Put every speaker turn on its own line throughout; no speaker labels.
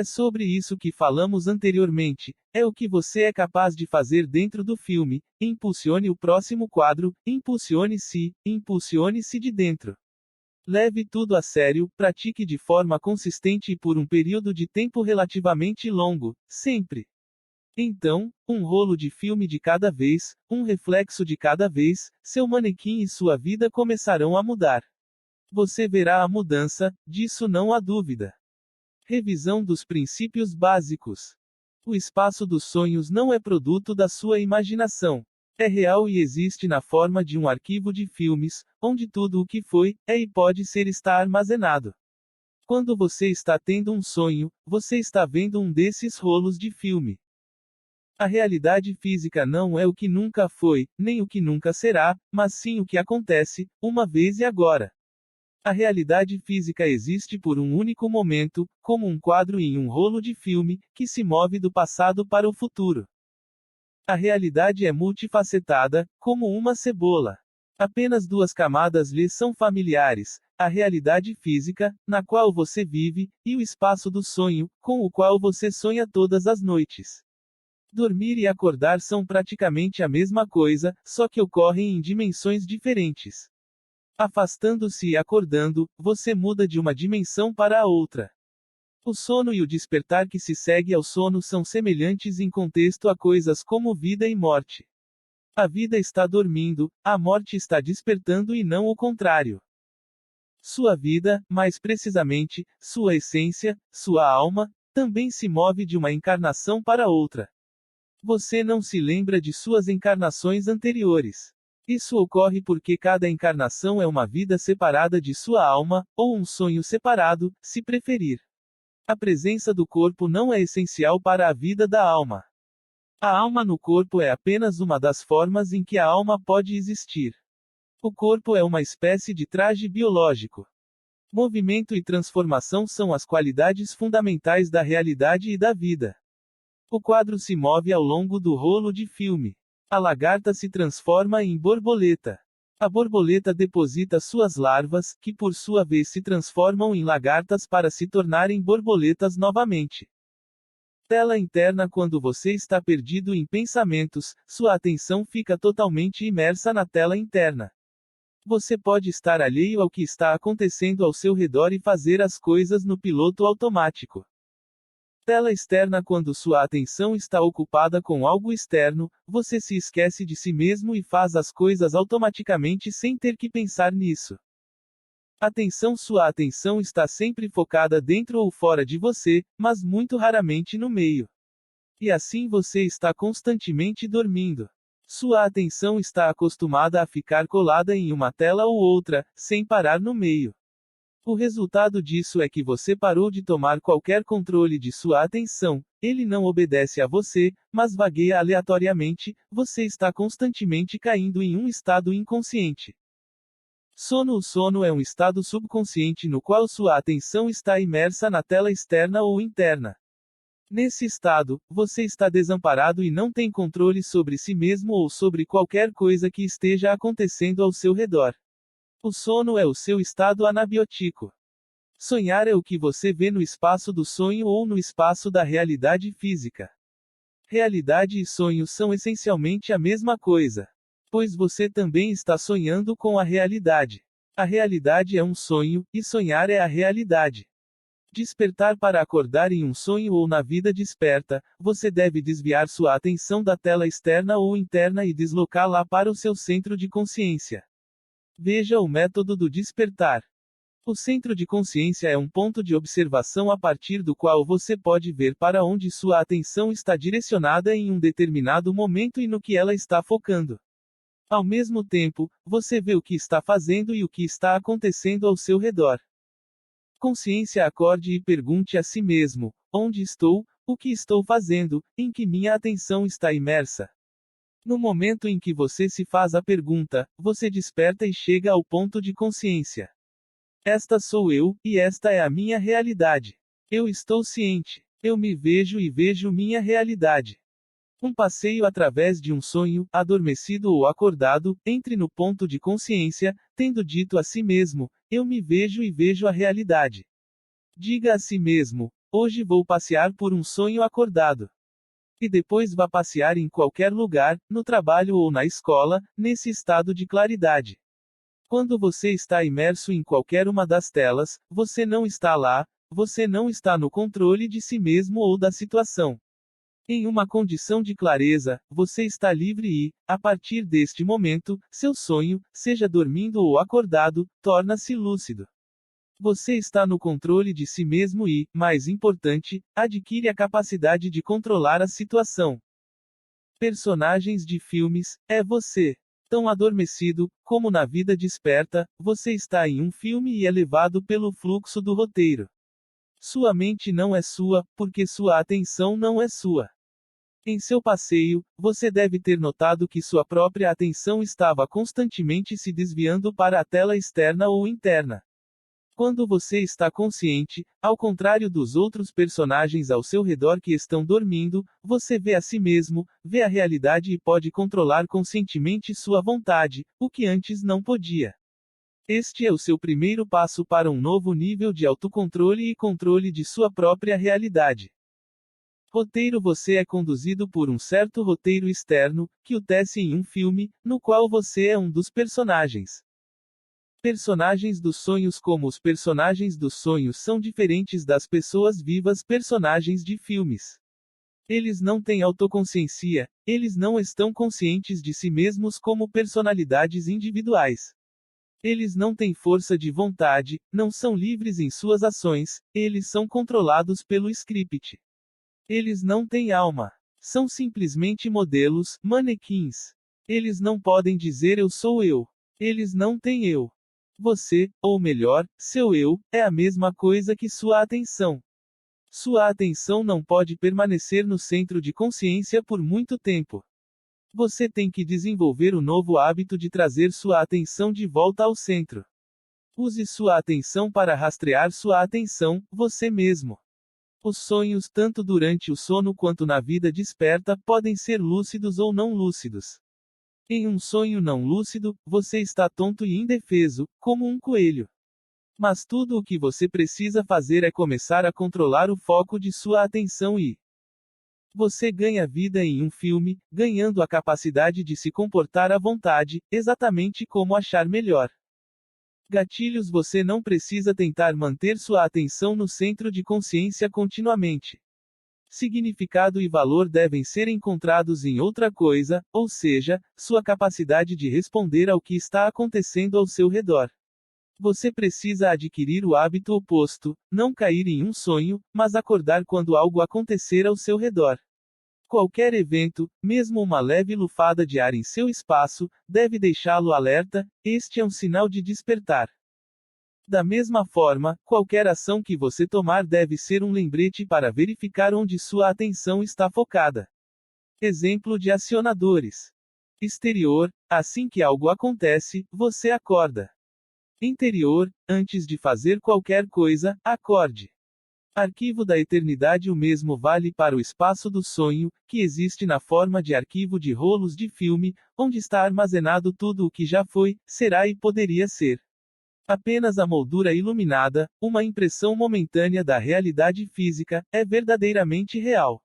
É sobre isso que falamos anteriormente. É o que você é capaz de fazer dentro do filme. Impulsione o próximo quadro, impulsione-se de dentro. Leve tudo a sério, pratique de forma consistente e por um período de tempo relativamente longo, sempre. Então, um rolo de filme de cada vez, um reflexo de cada vez, seu manequim e sua vida começarão a mudar. Você verá a mudança, disso não há dúvida. Revisão dos princípios básicos. O espaço dos sonhos não é produto da sua imaginação. É real e existe na forma de um arquivo de filmes, onde tudo o que foi, é e pode ser está armazenado. Quando você está tendo um sonho, você está vendo um desses rolos de filme. A realidade física não é o que nunca foi, nem o que nunca será, mas sim o que acontece, uma vez e agora. A realidade física existe por um único momento, como um quadro em um rolo de filme, que se move do passado para o futuro. A realidade é multifacetada, como uma cebola. Apenas duas camadas lhe são familiares: a realidade física, na qual você vive, e o espaço do sonho, com o qual você sonha todas as noites. Dormir e acordar são praticamente a mesma coisa, só que ocorrem em dimensões diferentes. Afastando-se e acordando, você muda de uma dimensão para a outra. O sono e o despertar que se segue ao sono são semelhantes em contexto a coisas como vida e morte. A vida está dormindo, a morte está despertando e não o contrário. Sua vida, mais precisamente, sua essência, sua alma, também se move de uma encarnação para outra. Você não se lembra de suas encarnações anteriores. Isso ocorre porque cada encarnação é uma vida separada de sua alma, ou um sonho separado, se preferir. A presença do corpo não é essencial para a vida da alma. A alma no corpo é apenas uma das formas em que a alma pode existir. O corpo é uma espécie de traje biológico. Movimento e transformação são as qualidades fundamentais da realidade e da vida. O quadro se move ao longo do rolo de filme. A lagarta se transforma em borboleta. A borboleta deposita suas larvas, que por sua vez se transformam em lagartas para se tornarem borboletas novamente. Tela interna. Quando você está perdido em pensamentos, sua atenção fica totalmente imersa na tela interna. Você pode estar alheio ao que está acontecendo ao seu redor e fazer as coisas no piloto automático. Tela externa. Quando sua atenção está ocupada com algo externo, você se esquece de si mesmo e faz as coisas automaticamente sem ter que pensar nisso. Sua atenção está sempre focada dentro ou fora de você, mas muito raramente no meio. E assim você está constantemente dormindo. Sua atenção está acostumada a ficar colada em uma tela ou outra, sem parar no meio. O resultado disso é que você parou de tomar qualquer controle de sua atenção, ele não obedece a você, mas vagueia aleatoriamente, você está constantemente caindo em um estado inconsciente. Sono. O sono é um estado subconsciente no qual sua atenção está imersa na tela externa ou interna. Nesse estado, você está desamparado e não tem controle sobre si mesmo ou sobre qualquer coisa que esteja acontecendo ao seu redor. O sono é o seu estado anabiótico. Sonhar é o que você vê no espaço do sonho ou no espaço da realidade física. Realidade e sonho são essencialmente a mesma coisa. Pois você também está sonhando com a realidade. A realidade é um sonho, e sonhar é a realidade. Despertar. Para acordar em um sonho ou na vida desperta, você deve desviar sua atenção da tela externa ou interna e deslocá-la para o seu centro de consciência. Veja o método do despertar. O centro de consciência é um ponto de observação a partir do qual você pode ver para onde sua atenção está direcionada em um determinado momento e no que ela está focando. Ao mesmo tempo, você vê o que está fazendo e o que está acontecendo ao seu redor. Consciência. Acorde e pergunte a si mesmo: onde estou? O que estou fazendo? Em que minha atenção está imersa? No momento em que você se faz a pergunta, você desperta e chega ao ponto de consciência. Esta sou eu, e esta é a minha realidade. Eu estou ciente. Eu me vejo e vejo minha realidade. Um passeio através de um sonho, adormecido ou acordado, entre no ponto de consciência, tendo dito a si mesmo: eu me vejo e vejo a realidade. Diga a si mesmo: hoje vou passear por um sonho acordado. E depois vá passear em qualquer lugar, no trabalho ou na escola, nesse estado de claridade. Quando você está imerso em qualquer uma das telas, você não está lá, você não está no controle de si mesmo ou da situação. Em uma condição de clareza, você está livre e, a partir deste momento, seu sonho, seja dormindo ou acordado, torna-se lúcido. Você está no controle de si mesmo e, mais importante, adquire a capacidade de controlar a situação. Personagens de filmes, é você. Tão adormecido, como na vida desperta, você está em um filme e é levado pelo fluxo do roteiro. Sua mente não é sua, porque sua atenção não é sua. Em seu passeio, você deve ter notado que sua própria atenção estava constantemente se desviando para a tela externa ou interna. Quando você está consciente, ao contrário dos outros personagens ao seu redor que estão dormindo, você vê a si mesmo, vê a realidade e pode controlar conscientemente sua vontade, o que antes não podia. Este é o seu primeiro passo para um novo nível de autocontrole e controle de sua própria realidade. Roteiro: você é conduzido por um certo roteiro externo, que o tece em um filme, no qual você é um dos personagens. Personagens dos sonhos: como os personagens dos sonhos são diferentes das pessoas vivas, personagens de filmes. Eles não têm autoconsciência, eles não estão conscientes de si mesmos como personalidades individuais. Eles não têm força de vontade, não são livres em suas ações, eles são controlados pelo script. Eles não têm alma. São simplesmente modelos, manequins. Eles não podem dizer eu sou eu. Eles não têm eu. Você, ou melhor, seu eu, é a mesma coisa que sua atenção. Sua atenção não pode permanecer no centro de consciência por muito tempo. Você tem que desenvolver o novo hábito de trazer sua atenção de volta ao centro. Use sua atenção para rastrear sua atenção, você mesmo. Os sonhos, tanto durante o sono quanto na vida desperta, podem ser lúcidos ou não lúcidos. Em um sonho não lúcido, você está tonto e indefeso, como um coelho. Mas tudo o que você precisa fazer é começar a controlar o foco de sua atenção e você ganha vida em um filme, ganhando a capacidade de se comportar à vontade, exatamente como achar melhor. Gatilhos: você não precisa tentar manter sua atenção no centro de consciência continuamente. Significado e valor devem ser encontrados em outra coisa, ou seja, sua capacidade de responder ao que está acontecendo ao seu redor. Você precisa adquirir o hábito oposto, não cair em um sonho, mas acordar quando algo acontecer ao seu redor. Qualquer evento, mesmo uma leve lufada de ar em seu espaço, deve deixá-lo alerta, este é um sinal de despertar. Da mesma forma, qualquer ação que você tomar deve ser um lembrete para verificar onde sua atenção está focada. Exemplo de acionadores. Exterior: assim que algo acontece, você acorda. Interior: antes de fazer qualquer coisa, acorde. Arquivo da eternidade: o mesmo vale para o espaço do sonho, que existe na forma de arquivo de rolos de filme, onde está armazenado tudo o que já foi, será e poderia ser. Apenas a moldura iluminada, uma impressão momentânea da realidade física, é verdadeiramente real.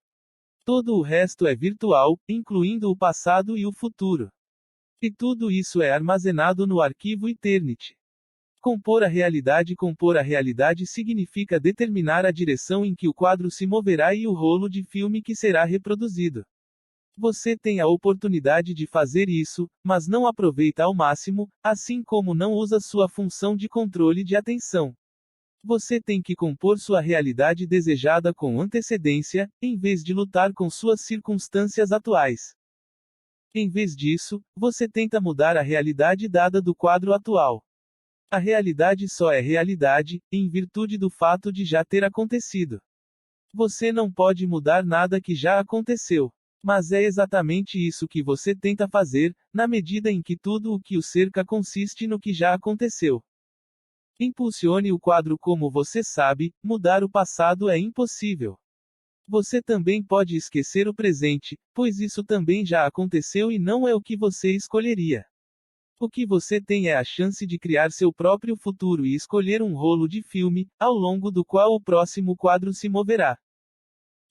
Todo o resto é virtual, incluindo o passado e o futuro. E tudo isso é armazenado no arquivo Eternity. Compor a realidade significa determinar a direção em que o quadro se moverá e o rolo de filme que será reproduzido. Você tem a oportunidade de fazer isso, mas não aproveita ao máximo, assim como não usa sua função de controle de atenção. Você tem que compor sua realidade desejada com antecedência, em vez de lutar com suas circunstâncias atuais. Em vez disso, você tenta mudar a realidade dada do quadro atual. A realidade só é realidade, em virtude do fato de já ter acontecido. Você não pode mudar nada que já aconteceu. Mas é exatamente isso que você tenta fazer, na medida em que tudo o que o cerca consiste no que já aconteceu. Impulsione o quadro. Como você sabe, mudar o passado é impossível. Você também pode esquecer o presente, pois isso também já aconteceu e não é o que você escolheria. O que você tem é a chance de criar seu próprio futuro e escolher um rolo de filme, ao longo do qual o próximo quadro se moverá.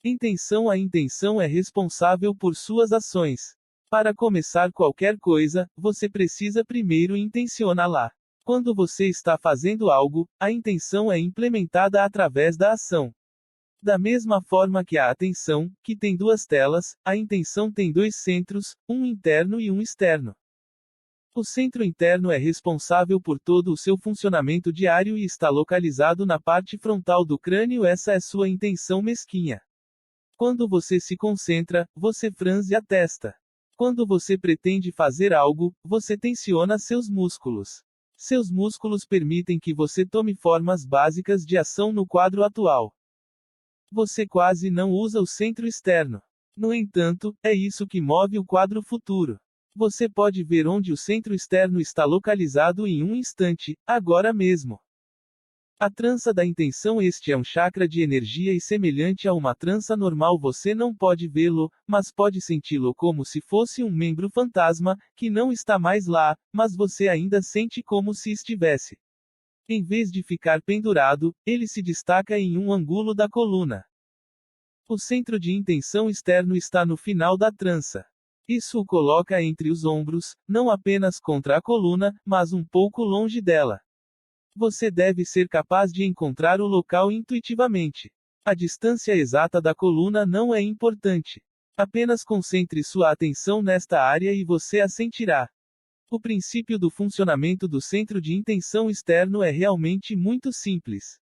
Intenção. A intenção é responsável por suas ações. Para começar qualquer coisa, você precisa primeiro intencioná-la. Quando você está fazendo algo, a intenção é implementada através da ação. Da mesma forma que a atenção, que tem duas telas, a intenção tem dois centros, um interno e um externo. O centro interno é responsável por todo o seu funcionamento diário e está localizado na parte frontal do crânio. Essa é sua intenção mesquinha. Quando você se concentra, você franze a testa. Quando você pretende fazer algo, você tensiona seus músculos. Seus músculos permitem que você tome formas básicas de ação no quadro atual. Você quase não usa o centro externo. No entanto, é isso que move o quadro futuro. Você pode ver onde o centro externo está localizado em um instante, agora mesmo. A trança da intenção. Este é um chakra de energia e semelhante a uma trança normal você não pode vê-lo, mas pode senti-lo como se fosse um membro fantasma, que não está mais lá, mas você ainda sente como se estivesse. Em vez de ficar pendurado, ele se destaca em um ângulo da coluna. O centro de intenção externo está no final da trança. Isso o coloca entre os ombros, não apenas contra a coluna, mas um pouco longe dela. Você deve ser capaz de encontrar o local intuitivamente. A distância exata da coluna não é importante. Apenas concentre sua atenção nesta área e você a sentirá. O princípio do funcionamento do centro de intenção externo é realmente muito simples.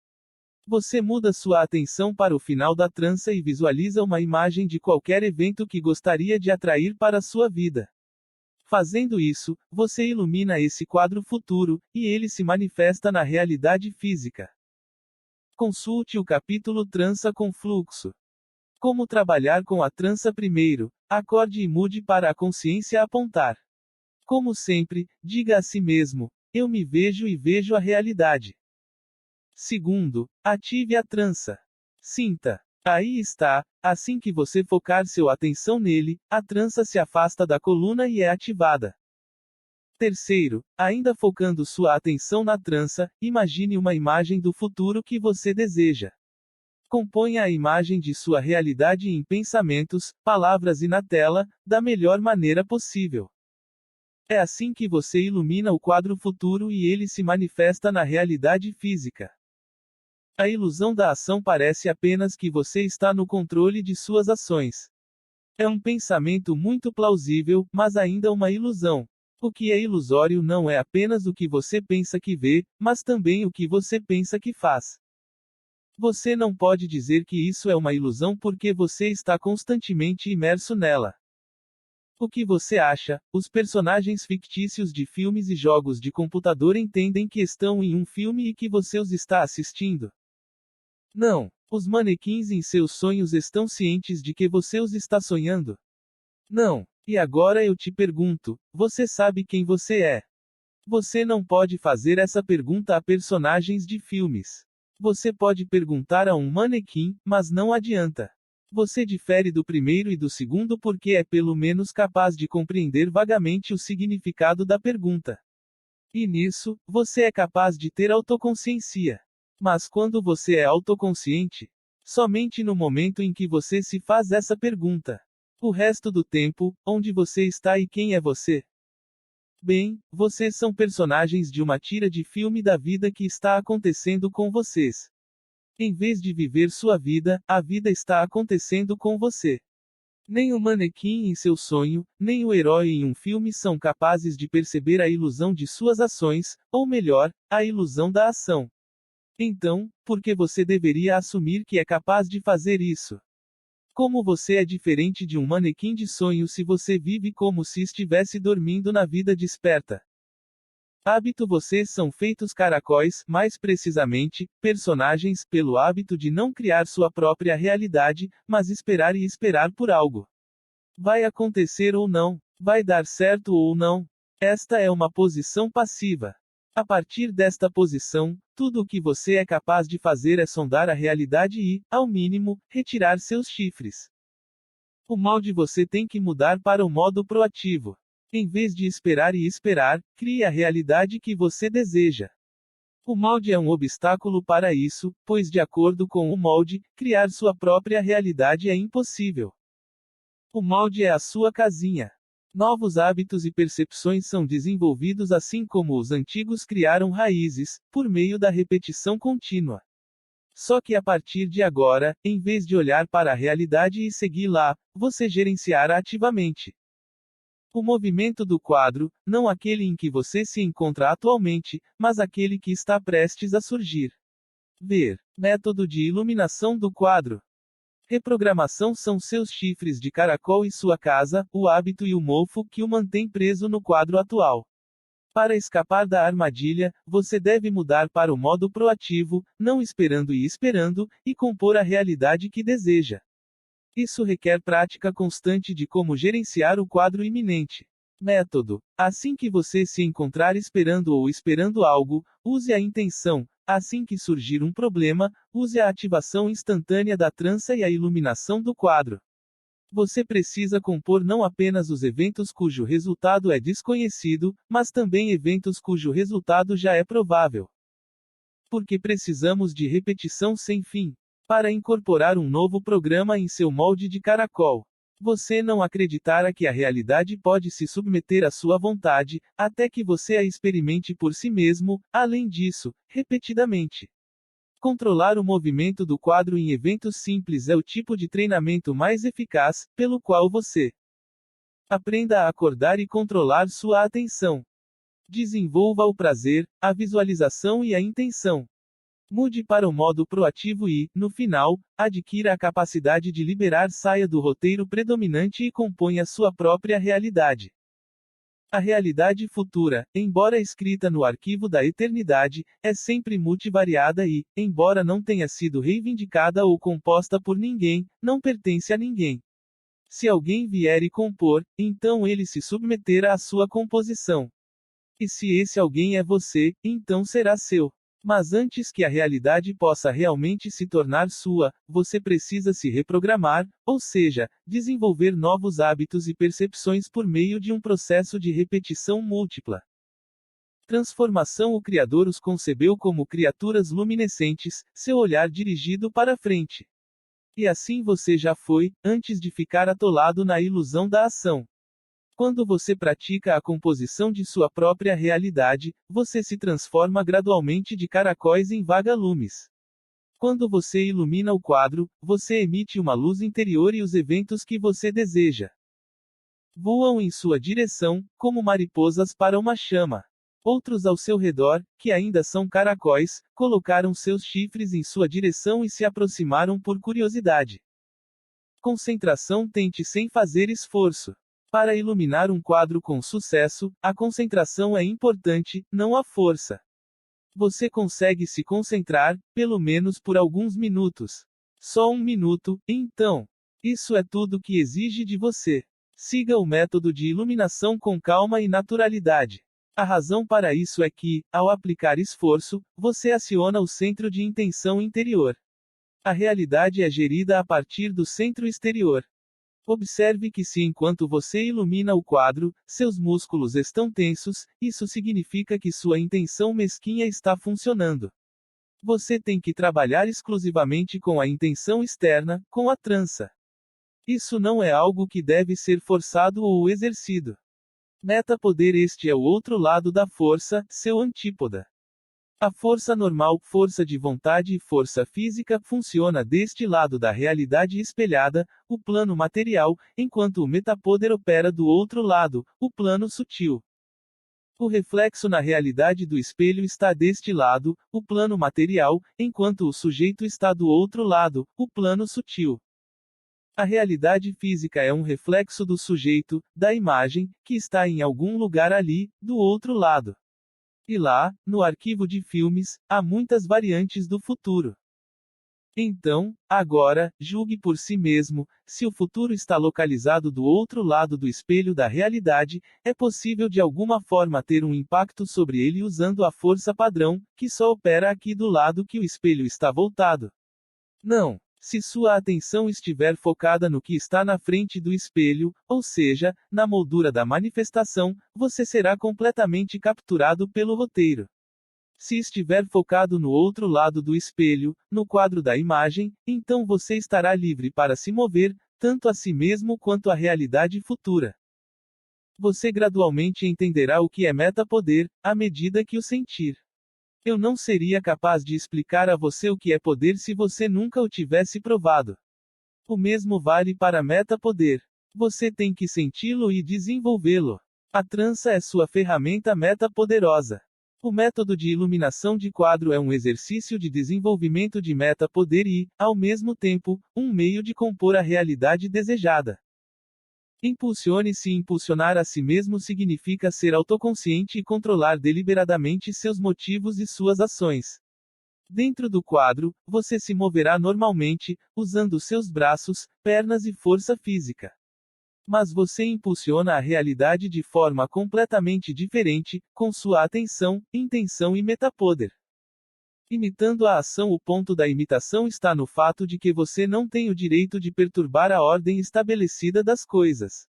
Você muda sua atenção para o final da trança e visualiza uma imagem de qualquer evento que gostaria de atrair para sua vida. Fazendo isso, você ilumina esse quadro futuro, e ele se manifesta na realidade física. Consulte o capítulo Trança com Fluxo. Como trabalhar com a trança. Primeiro, acorde e mude para a consciência apontar. Como sempre, diga a si mesmo: eu me vejo e vejo a realidade. Segundo, ative a trança. Sinta. Aí está. Assim que você focar sua atenção nele, a trança se afasta da coluna e é ativada. Terceiro, ainda focando sua atenção na trança, imagine uma imagem do futuro que você deseja. Componha a imagem de sua realidade em pensamentos, palavras e na tela, da melhor maneira possível. É assim que você ilumina o quadro futuro e ele se manifesta na realidade física. A ilusão da ação parece apenas que você está no controle de suas ações. É um pensamento muito plausível, mas ainda uma ilusão. O que é ilusório não é apenas o que você pensa que vê, mas também o que você pensa que faz. Você não pode dizer que isso é uma ilusão porque você está constantemente imerso nela. O que você acha? Os personagens fictícios de filmes e jogos de computador entendem que estão em um filme e que você os está assistindo? Não. Os manequins em seus sonhos estão cientes de que você os está sonhando? Não. E agora eu te pergunto: você sabe quem você é? Você não pode fazer essa pergunta a personagens de filmes. Você pode perguntar a um manequim, mas não adianta. Você difere do primeiro e do segundo porque é pelo menos capaz de compreender vagamente o significado da pergunta. E nisso, você é capaz de ter autoconsciência. Mas quando você é autoconsciente? Somente no momento em que você se faz essa pergunta. O resto do tempo, onde você está e quem é você? Bem, vocês são personagens de uma tira de filme da vida que está acontecendo com vocês. Em vez de viver sua vida, a vida está acontecendo com você. Nem o manequim em seu sonho, nem o herói em um filme são capazes de perceber a ilusão de suas ações, ou melhor, a ilusão da ação. Então, por que você deveria assumir que é capaz de fazer isso? Como você é diferente de um manequim de sonho se você vive como se estivesse dormindo na vida desperta? Hábito. Vocês são feitos caracóis, mais precisamente, personagens, pelo hábito de não criar sua própria realidade, mas esperar e esperar por algo. Vai acontecer ou não? Vai dar certo ou não? Esta é uma posição passiva. A partir desta posição, tudo o que você é capaz de fazer é sondar a realidade e, ao mínimo, retirar seus chifres. O molde você tem que mudar para o modo proativo. Em vez de esperar e esperar, crie a realidade que você deseja. O molde é um obstáculo para isso, pois, de acordo com o molde, criar sua própria realidade é impossível. O molde é a sua casinha. Novos hábitos e percepções são desenvolvidos assim como os antigos criaram raízes, por meio da repetição contínua. Só que a partir de agora, em vez de olhar para a realidade e seguir lá, você gerenciará ativamente o movimento do quadro, não aquele em que você se encontra atualmente, mas aquele que está prestes a surgir. Ver. Método de iluminação do quadro. Reprogramação são seus chifres de caracol e sua casa, o hábito e o mofo que o mantém preso no quadro atual. Para escapar da armadilha, você deve mudar para o modo proativo, não esperando e compor a realidade que deseja. Isso requer prática constante de como gerenciar o quadro iminente. Método. Assim que você se encontrar esperando algo, use a intenção. Assim que surgir um problema, use a ativação instantânea da trança e a iluminação do quadro. Você precisa compor não apenas os eventos cujo resultado é desconhecido, mas também eventos cujo resultado já é provável. Porque precisamos de repetição sem fim. Para incorporar um novo programa em seu molde de caracol. Você não acreditará que a realidade pode se submeter à sua vontade, até que você a experimente por si mesmo, além disso, repetidamente. Controlar o movimento do quadro em eventos simples é o tipo de treinamento mais eficaz, pelo qual você aprenda a acordar e controlar sua atenção. Desenvolva o prazer, a visualização e a intenção. Mude para o modo proativo e, no final, adquira a capacidade de saia do roteiro predominante e componha sua própria realidade. A realidade futura, embora escrita no arquivo da eternidade, é sempre multivariada e, embora não tenha sido reivindicada ou composta por ninguém, não pertence a ninguém. Se alguém vier e compor, então ele se submeterá à sua composição. E se esse alguém é você, então será seu. Mas antes que a realidade possa realmente se tornar sua, você precisa se reprogramar, ou seja, desenvolver novos hábitos e percepções por meio de um processo de repetição múltipla. Transformação. O Criador os concebeu como criaturas luminescentes, seu olhar dirigido para frente. E assim você já foi, antes de ficar atolado na ilusão da ação. Quando você pratica a composição de sua própria realidade, você se transforma gradualmente de caracóis em vagalumes. Quando você ilumina o quadro, você emite uma luz interior e os eventos que você deseja voam em sua direção, como mariposas para uma chama. Outros ao seu redor, que ainda são caracóis, colocaram seus chifres em sua direção e se aproximaram por curiosidade. Concentração. Tente sem fazer esforço. Para iluminar um quadro com sucesso, a concentração é importante, não a força. Você consegue se concentrar, pelo menos por alguns minutos. Só um minuto, então. Isso é tudo que exige de você. Siga o método de iluminação com calma e naturalidade. A razão para isso é que, ao aplicar esforço, você aciona o centro de intenção interior. A realidade é gerida a partir do centro exterior. Observe que se enquanto você ilumina o quadro, seus músculos estão tensos, isso significa que sua intenção mesquinha está funcionando. Você tem que trabalhar exclusivamente com a intenção externa, com a trança. Isso não é algo que deve ser forçado ou exercido. Metapoder. Este é o outro lado da força, seu antípoda. A força normal, força de vontade e força física, funciona deste lado da realidade espelhada, o plano material, enquanto o metapoder opera do outro lado, o plano sutil. O reflexo na realidade do espelho está deste lado, o plano material, enquanto o sujeito está do outro lado, o plano sutil. A realidade física é um reflexo do sujeito, da imagem, que está em algum lugar ali, do outro lado. E lá, no arquivo de filmes, há muitas variantes do futuro. Então, agora, julgue por si mesmo, se o futuro está localizado do outro lado do espelho da realidade, é possível de alguma forma ter um impacto sobre ele usando a força padrão, que só opera aqui do lado que o espelho está voltado. Não. Se sua atenção estiver focada no que está na frente do espelho, ou seja, na moldura da manifestação, você será completamente capturado pelo roteiro. Se estiver focado no outro lado do espelho, no quadro da imagem, então você estará livre para se mover, tanto a si mesmo quanto à realidade futura. Você gradualmente entenderá o que é metapoder, à medida que o sentir. Eu não seria capaz de explicar a você o que é poder se você nunca o tivesse provado. O mesmo vale para metapoder. Você tem que senti-lo e desenvolvê-lo. A trança é sua ferramenta metapoderosa. O método de iluminação de quadro é um exercício de desenvolvimento de metapoder e, ao mesmo tempo, um meio de compor a realidade desejada. Impulsione-se. Impulsionar a si mesmo significa ser autoconsciente e controlar deliberadamente seus motivos e suas ações. Dentro do quadro, você se moverá normalmente, usando seus braços, pernas e força física. Mas você impulsiona a realidade de forma completamente diferente, com sua atenção, intenção e metapoder. Imitando a ação. O ponto da imitação está no fato de que você não tem o direito de perturbar a ordem estabelecida das coisas.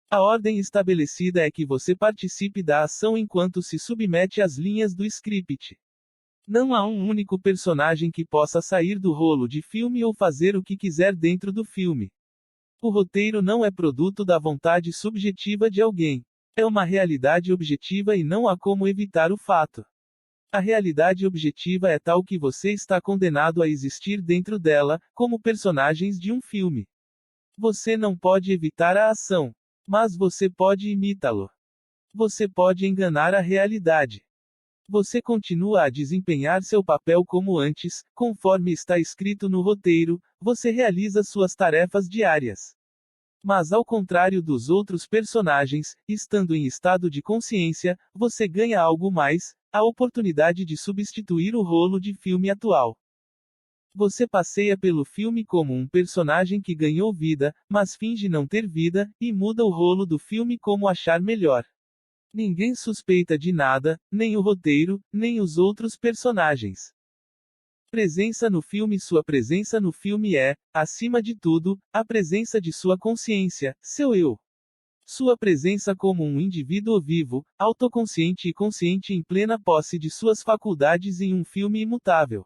A ordem estabelecida é que você participe da ação enquanto se submete às linhas do script. Não há um único personagem que possa sair do rolo de filme ou fazer o que quiser dentro do filme. O roteiro não é produto da vontade subjetiva de alguém. É uma realidade objetiva e não há como evitar o fato. A realidade objetiva é tal que você está condenado a existir dentro dela, como personagens de um filme. Você não pode evitar a ação, mas você pode imitá-lo. Você pode enganar a realidade. Você continua a desempenhar seu papel como antes, conforme está escrito no roteiro, você realiza suas tarefas diárias. Mas ao contrário dos outros personagens, estando em estado de consciência, você ganha algo mais, a oportunidade de substituir o rolo de filme atual. Você passeia pelo filme como um personagem que ganhou vida, mas finge não ter vida, e muda o rolo do filme como achar melhor. Ninguém suspeita de nada, nem o roteiro, nem os outros personagens. Presença no filme. Sua presença no filme é, acima de tudo, a presença de sua consciência, seu eu. Sua presença como um indivíduo vivo, autoconsciente e consciente em plena posse de suas faculdades em um filme imutável.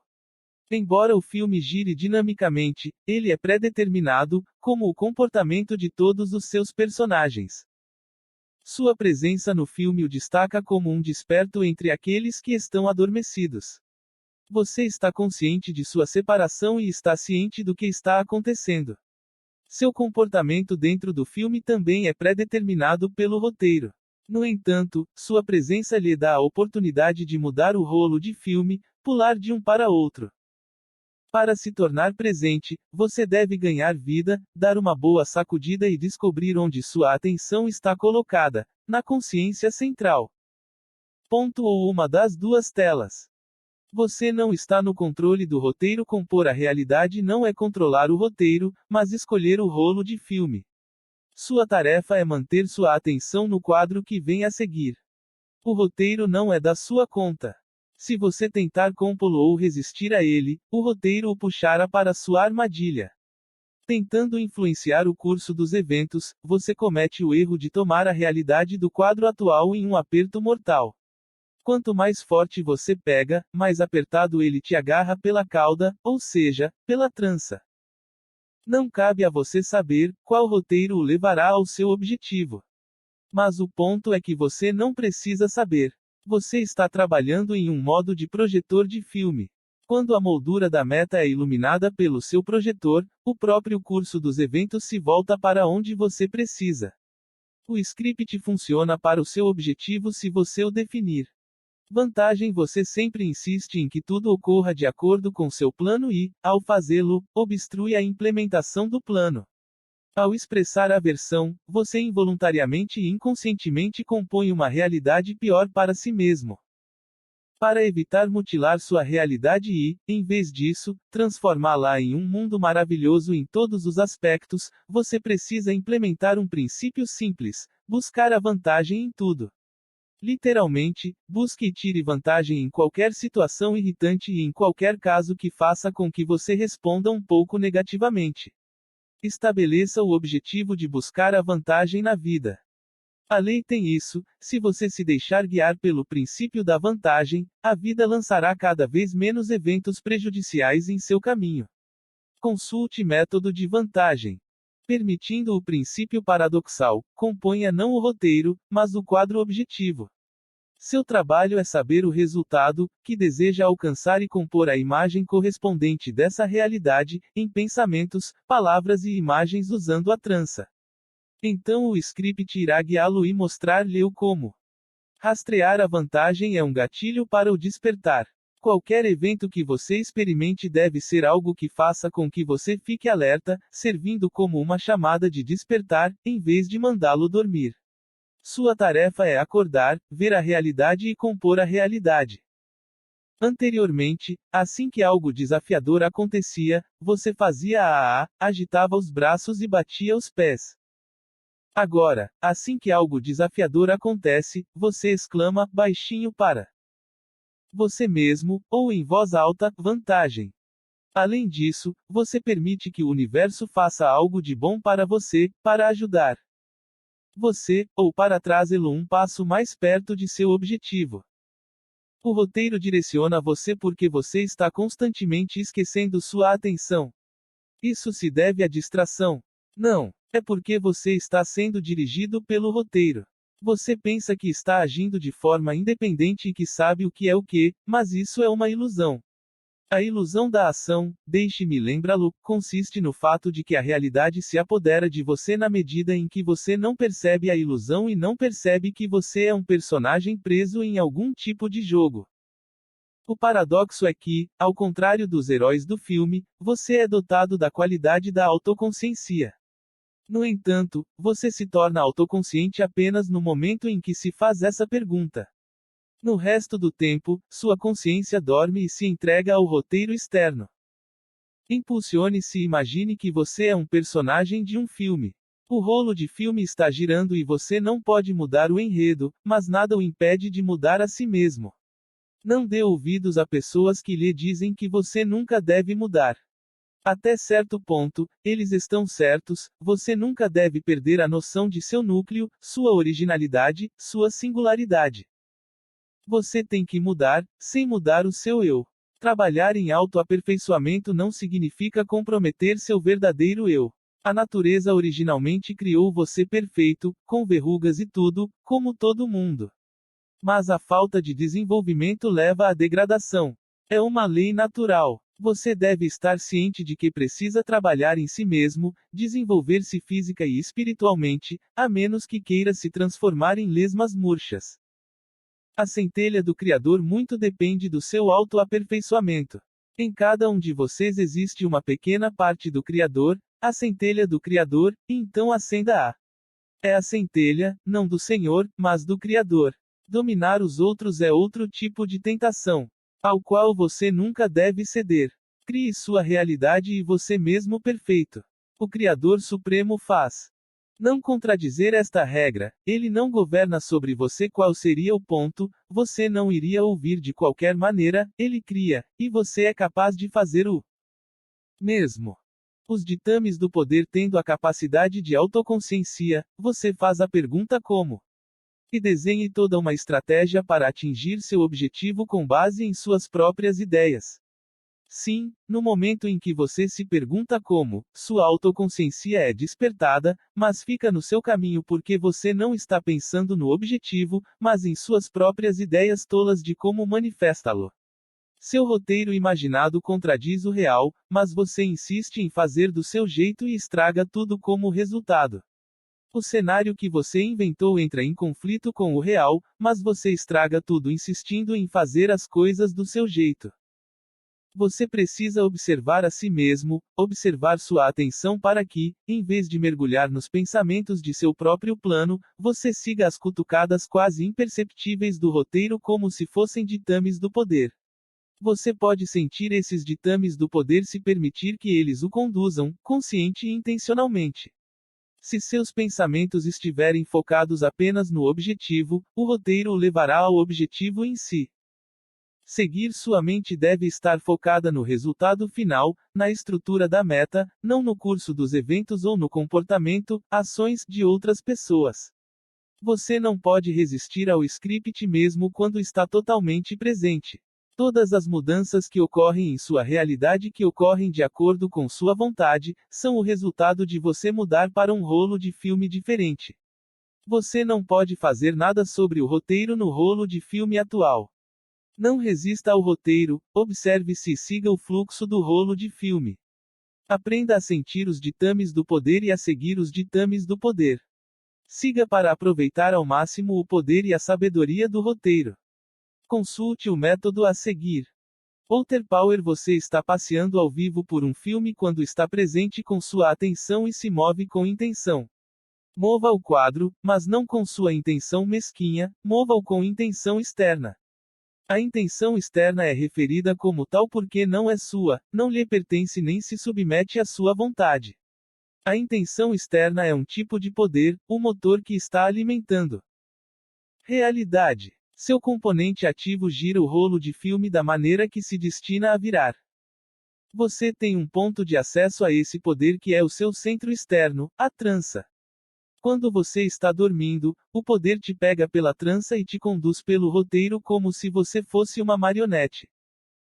Embora o filme gire dinamicamente, ele é pré-determinado, como o comportamento de todos os seus personagens. Sua presença no filme o destaca como um desperto entre aqueles que estão adormecidos. Você está consciente de sua separação e está ciente do que está acontecendo. Seu comportamento dentro do filme também é pré-determinado pelo roteiro. No entanto, sua presença lhe dá a oportunidade de mudar o rolo de filme, pular de um para outro. Para se tornar presente, você deve ganhar vida, dar uma boa sacudida e descobrir onde sua atenção está colocada, na consciência central. Ponto ou uma das duas telas. Você não está no controle do roteiro. Compor a realidade não é controlar o roteiro, mas escolher o rolo de filme. Sua tarefa é manter sua atenção no quadro que vem a seguir. O roteiro não é da sua conta. Se você tentar compô-lo ou resistir a ele, o roteiro o puxará para sua armadilha. Tentando influenciar o curso dos eventos, você comete o erro de tomar a realidade do quadro atual em um aperto mortal. Quanto mais forte você pega, mais apertado ele te agarra pela cauda, ou seja, pela trança. Não cabe a você saber qual roteiro o levará ao seu objetivo. Mas o ponto é que você não precisa saber. Você está trabalhando em um modo de projetor de filme. Quando a moldura da meta é iluminada pelo seu projetor, o próprio curso dos eventos se volta para onde você precisa. O script funciona para o seu objetivo se você o definir. Vantagem: você sempre insiste em que tudo ocorra de acordo com seu plano e, ao fazê-lo, obstrui a implementação do plano. Ao expressar aversão, você involuntariamente e inconscientemente compõe uma realidade pior para si mesmo. Para evitar mutilar sua realidade e, em vez disso, transformá-la em um mundo maravilhoso em todos os aspectos, você precisa implementar um princípio simples: buscar a vantagem em tudo. Literalmente, busque e tire vantagem em qualquer situação irritante e em qualquer caso que faça com que você responda um pouco negativamente. Estabeleça o objetivo de buscar a vantagem na vida. A lei tem isso: se você se deixar guiar pelo princípio da vantagem, a vida lançará cada vez menos eventos prejudiciais em seu caminho. Consulte método de vantagem. Permitindo o princípio paradoxal, componha não o roteiro, mas o quadro objetivo. Seu trabalho é saber o resultado que deseja alcançar e compor a imagem correspondente dessa realidade, em pensamentos, palavras e imagens usando a trança. Então o script irá guiá-lo e mostrar-lhe o como. Rastrear a vantagem é um gatilho para o despertar. Qualquer evento que você experimente deve ser algo que faça com que você fique alerta, servindo como uma chamada de despertar, em vez de mandá-lo dormir. Sua tarefa é acordar, ver a realidade e compor a realidade. Anteriormente, assim que algo desafiador acontecia, você fazia agitava os braços e batia os pés. Agora, assim que algo desafiador acontece, você exclama, baixinho para você mesmo, ou em voz alta, vantagem. Além disso, você permite que o universo faça algo de bom para você, para ajudar você, ou para trazê-lo um passo mais perto de seu objetivo. O roteiro direciona você porque você está constantemente esquecendo sua atenção. Isso se deve à distração. Não, é porque você está sendo dirigido pelo roteiro. Você pensa que está agindo de forma independente e que sabe o que é o que, mas isso é uma ilusão. A ilusão da ação, deixe-me lembrá-lo, consiste no fato de que a realidade se apodera de você na medida em que você não percebe a ilusão e não percebe que você é um personagem preso em algum tipo de jogo. O paradoxo é que, ao contrário dos heróis do filme, você é dotado da qualidade da autoconsciência. No entanto, você se torna autoconsciente apenas no momento em que se faz essa pergunta. No resto do tempo, sua consciência dorme e se entrega ao roteiro externo. Impulsione-se e imagine que você é um personagem de um filme. O rolo de filme está girando e você não pode mudar o enredo, mas nada o impede de mudar a si mesmo. Não dê ouvidos a pessoas que lhe dizem que você nunca deve mudar. Até certo ponto, eles estão certos, você nunca deve perder a noção de seu núcleo, sua originalidade, sua singularidade. Você tem que mudar, sem mudar o seu eu. Trabalhar em autoaperfeiçoamento não significa comprometer seu verdadeiro eu. A natureza originalmente criou você perfeito, com verrugas e tudo, como todo mundo. Mas a falta de desenvolvimento leva à degradação. É uma lei natural. Você deve estar ciente de que precisa trabalhar em si mesmo, desenvolver-se física e espiritualmente, a menos que queira se transformar em lesmas murchas. A centelha do Criador muito depende do seu autoaperfeiçoamento. Em cada um de vocês existe uma pequena parte do Criador, a centelha do Criador, e então acenda-a. É a centelha, não do Senhor, mas do Criador. Dominar os outros é outro tipo de tentação, ao qual você nunca deve ceder. Crie sua realidade e você mesmo perfeito. O Criador Supremo faz. Não contradizer esta regra, ele não governa sobre você. Qual seria o ponto? Você não iria ouvir de qualquer maneira, ele cria, e você é capaz de fazer o mesmo. Os ditames do poder tendo a capacidade de autoconsciência, você faz a pergunta como? E desenhe toda uma estratégia para atingir seu objetivo com base em suas próprias ideias. Sim, no momento em que você se pergunta como, sua autoconsciência é despertada, mas fica no seu caminho porque você não está pensando no objetivo, mas em suas próprias ideias tolas de como manifestá-lo. Seu roteiro imaginado contradiz o real, mas você insiste em fazer do seu jeito e estraga tudo como resultado. O cenário que você inventou entra em conflito com o real, mas você estraga tudo insistindo em fazer as coisas do seu jeito. Você precisa observar a si mesmo, observar sua atenção para que, em vez de mergulhar nos pensamentos de seu próprio plano, você siga as cutucadas quase imperceptíveis do roteiro como se fossem ditames do poder. Você pode sentir esses ditames do poder se permitir que eles o conduzam, consciente e intencionalmente. Se seus pensamentos estiverem focados apenas no objetivo, o roteiro o levará ao objetivo em si. Seguir sua mente deve estar focada no resultado final, na estrutura da meta, não no curso dos eventos ou no comportamento, ações, de outras pessoas. Você não pode resistir ao script mesmo quando está totalmente presente. Todas as mudanças que ocorrem em sua realidade que ocorrem de acordo com sua vontade, são o resultado de você mudar para um rolo de filme diferente. Você não pode fazer nada sobre o roteiro no rolo de filme atual. Não resista ao roteiro, observe-se e siga o fluxo do rolo de filme. Aprenda a sentir os ditames do poder e a seguir os ditames do poder. Siga para aproveitar ao máximo o poder e a sabedoria do roteiro. Consulte o método a seguir. Walter Power. Você está passeando ao vivo por um filme quando está presente com sua atenção e se move com intenção. Mova o quadro, mas não com sua intenção mesquinha, mova-o com intenção externa. A intenção externa é referida como tal porque não é sua, não lhe pertence nem se submete à sua vontade. A intenção externa é um tipo de poder, o motor que está alimentando. Realidade. Seu componente ativo gira o rolo de filme da maneira que se destina a virar. Você tem um ponto de acesso a esse poder que é o seu centro externo, a trança. Quando você está dormindo, o poder te pega pela trança e te conduz pelo roteiro como se você fosse uma marionete.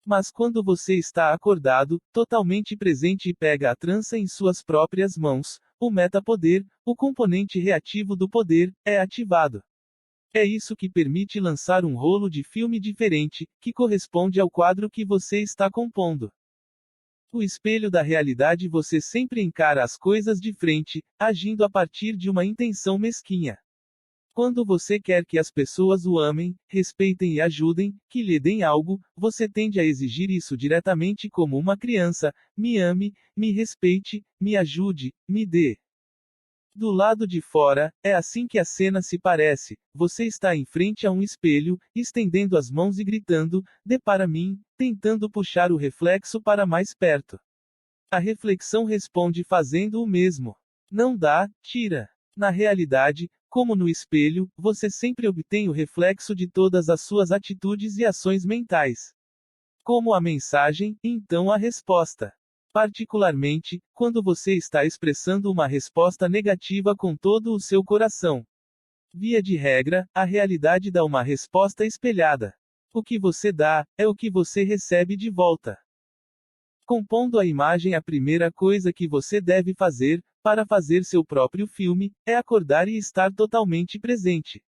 Mas quando você está acordado, totalmente presente e pega a trança em suas próprias mãos, o metapoder, o componente reativo do poder, é ativado. É isso que permite lançar um rolo de filme diferente, que corresponde ao quadro que você está compondo. O espelho da realidade. Você sempre encara as coisas de frente, agindo a partir de uma intenção mesquinha. Quando você quer que as pessoas o amem, respeitem e ajudem, que lhe deem algo, você tende a exigir isso diretamente como uma criança: me ame, me respeite, me ajude, me dê. Do lado de fora, é assim que a cena se parece. Você está em frente a um espelho, estendendo as mãos e gritando: dê para mim, tentando puxar o reflexo para mais perto. A reflexão responde fazendo o mesmo. Não dá, tira. Na realidade, como no espelho, você sempre obtém o reflexo de todas as suas atitudes e ações mentais. Como a mensagem, então a resposta. Particularmente, quando você está expressando uma resposta negativa com todo o seu coração. Via de regra, a realidade dá uma resposta espelhada. O que você dá, é o que você recebe de volta. Compondo a imagem. A primeira coisa que você deve fazer, para fazer seu próprio filme, é acordar e estar totalmente presente.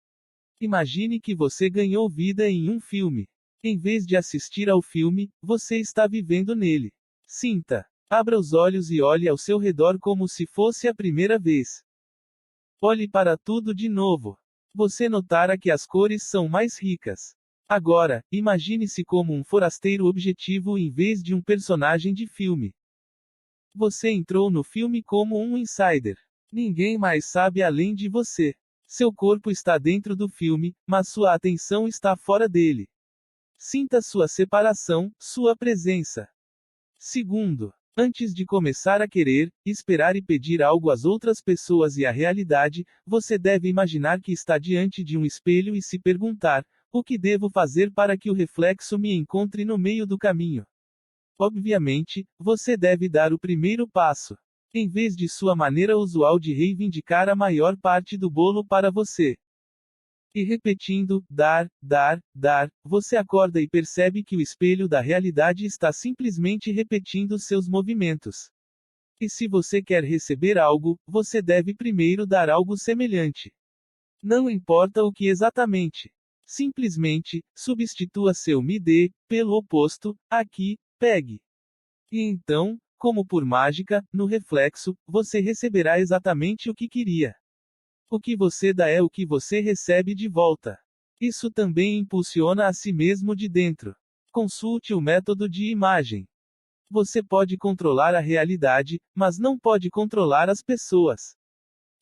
Imagine que você ganhou vida em um filme. Em vez de assistir ao filme, você está vivendo nele. Sinta. Abra os olhos e olhe ao seu redor como se fosse a primeira vez. Olhe para tudo de novo. Você notará que as cores são mais ricas. Agora, imagine-se como um forasteiro objetivo em vez de um personagem de filme. Você entrou no filme como um insider. Ninguém mais sabe além de você. Seu corpo está dentro do filme, mas sua atenção está fora dele. Sinta sua separação, sua presença. Segundo, antes de começar a querer, esperar e pedir algo às outras pessoas e à realidade, você deve imaginar que está diante de um espelho e se perguntar: o que devo fazer para que o reflexo me encontre no meio do caminho? Obviamente, você deve dar o primeiro passo. Em vez de sua maneira usual de reivindicar a maior parte do bolo para você. E repetindo, dar, você acorda e percebe que o espelho da realidade está simplesmente repetindo seus movimentos. E se você quer receber algo, você deve primeiro dar algo semelhante. Não importa o que exatamente. Simplesmente, substitua seu me dê, pelo oposto, aqui, pegue. E então, como por mágica, no reflexo, você receberá exatamente o que queria. O que você dá é o que você recebe de volta. Isso também impulsiona a si mesmo de dentro. Consulte o método de imagem. Você pode controlar a realidade, mas não pode controlar as pessoas.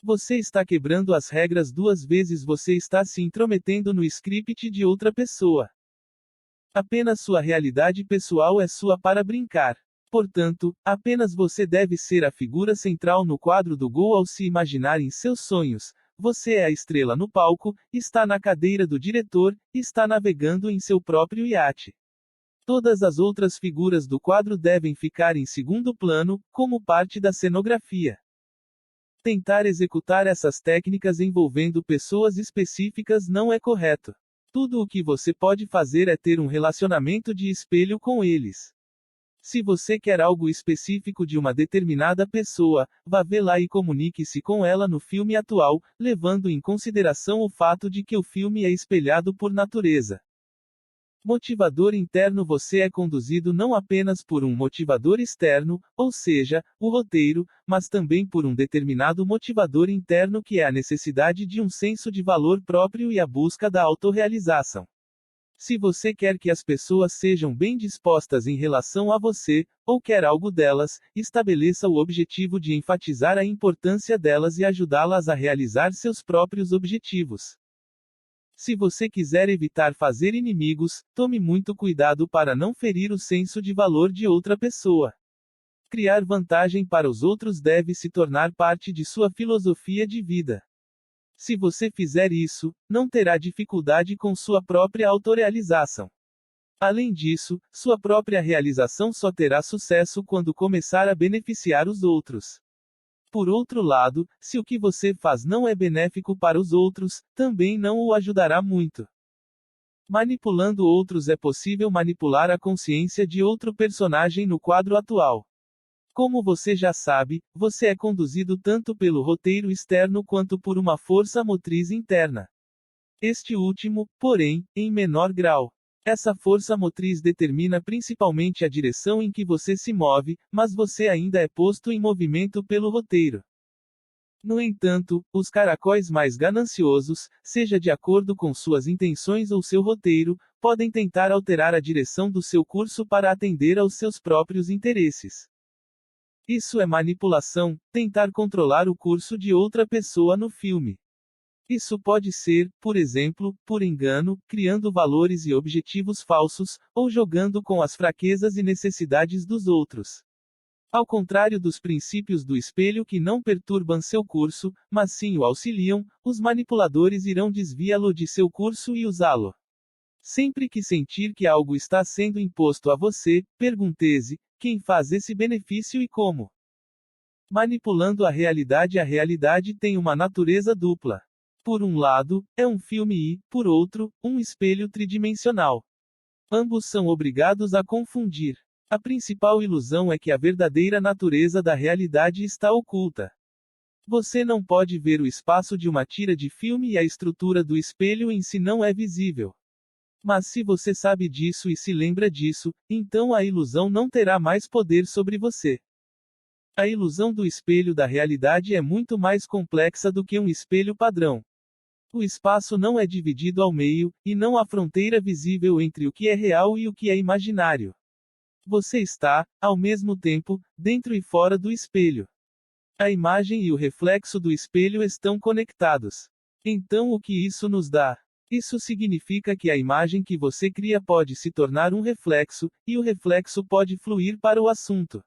Você está quebrando as regras duas vezes. Você está se intrometendo no script de outra pessoa. Apenas sua realidade pessoal é sua para brincar. Portanto, apenas você deve ser a figura central no quadro do gol ao se imaginar em seus sonhos. Você é a estrela no palco, está na cadeira do diretor, está navegando em seu próprio iate. Todas as outras figuras do quadro devem ficar em segundo plano, como parte da cenografia. Tentar executar essas técnicas envolvendo pessoas específicas não é correto. Tudo o que você pode fazer é ter um relacionamento de espelho com eles. Se você quer algo específico de uma determinada pessoa, vá vê-la e comunique-se com ela no filme atual, levando em consideração o fato de que o filme é espelhado por natureza. Motivador interno. Você é conduzido não apenas por um motivador externo, ou seja, o roteiro, mas também por um determinado motivador interno que é a necessidade de um senso de valor próprio e a busca da autorrealização. Se você quer que as pessoas sejam bem dispostas em relação a você, ou quer algo delas, estabeleça o objetivo de enfatizar a importância delas e ajudá-las a realizar seus próprios objetivos. Se você quiser evitar fazer inimigos, tome muito cuidado para não ferir o senso de valor de outra pessoa. Criar vantagem para os outros deve se tornar parte de sua filosofia de vida. Se você fizer isso, não terá dificuldade com sua própria autorrealização. Além disso, sua própria realização só terá sucesso quando começar a beneficiar os outros. Por outro lado, se o que você faz não é benéfico para os outros, também não o ajudará muito. Manipulando outros. É possível manipular a consciência de outro personagem no quadro atual. Como você já sabe, você é conduzido tanto pelo roteiro externo quanto por uma força motriz interna. Este último, porém, em menor grau. Essa força motriz determina principalmente a direção em que você se move, mas você ainda é posto em movimento pelo roteiro. No entanto, os caracóis mais gananciosos, seja de acordo com suas intenções ou seu roteiro, podem tentar alterar a direção do seu curso para atender aos seus próprios interesses. Isso é manipulação, tentar controlar o curso de outra pessoa no filme. Isso pode ser, por exemplo, por engano, criando valores e objetivos falsos, ou jogando com as fraquezas e necessidades dos outros. Ao contrário dos princípios do espelho que não perturbam seu curso, mas sim o auxiliam, os manipuladores irão desviá-lo de seu curso e usá-lo. Sempre que sentir que algo está sendo imposto a você, pergunte-se: quem faz esse benefício e como? Manipulando a realidade. A realidade tem uma natureza dupla. Por um lado, é um filme e, por outro, um espelho tridimensional. Ambos são obrigados a confundir. A principal ilusão é que a verdadeira natureza da realidade está oculta. Você não pode ver o espaço de uma tira de filme e a estrutura do espelho em si não é visível. Mas se você sabe disso e se lembra disso, então a ilusão não terá mais poder sobre você. A ilusão do espelho da realidade é muito mais complexa do que um espelho padrão. O espaço não é dividido ao meio, e não há fronteira visível entre o que é real e o que é imaginário. Você está, ao mesmo tempo, dentro e fora do espelho. A imagem e o reflexo do espelho estão conectados. Então o que isso nos dá? Isso significa que a imagem que você cria pode se tornar um reflexo, e o reflexo pode fluir para o assunto.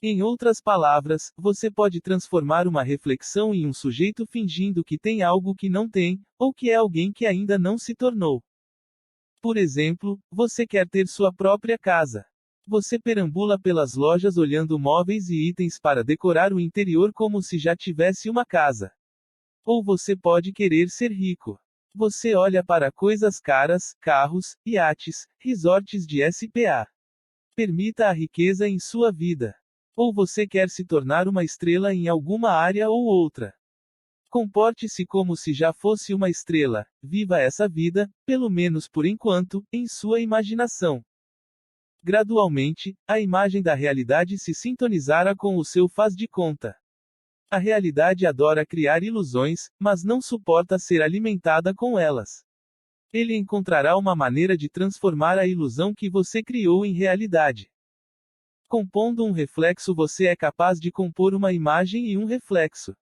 Em outras palavras, você pode transformar uma reflexão em um sujeito fingindo que tem algo que não tem, ou que é alguém que ainda não se tornou. Por exemplo, você quer ter sua própria casa. Você perambula pelas lojas olhando móveis e itens para decorar o interior como se já tivesse uma casa. Ou você pode querer ser rico. Você olha para coisas caras, carros, iates, resorts de SPA. Permita a riqueza em sua vida. Ou você quer se tornar uma estrela em alguma área ou outra. Comporte-se como se já fosse uma estrela, viva essa vida, pelo menos por enquanto, em sua imaginação. Gradualmente, a imagem da realidade se sintonizará com o seu faz de conta. A realidade adora criar ilusões, mas não suporta ser alimentada com elas. Ele encontrará uma maneira de transformar a ilusão que você criou em realidade. Compondo um reflexo, você é capaz de compor uma imagem e um reflexo.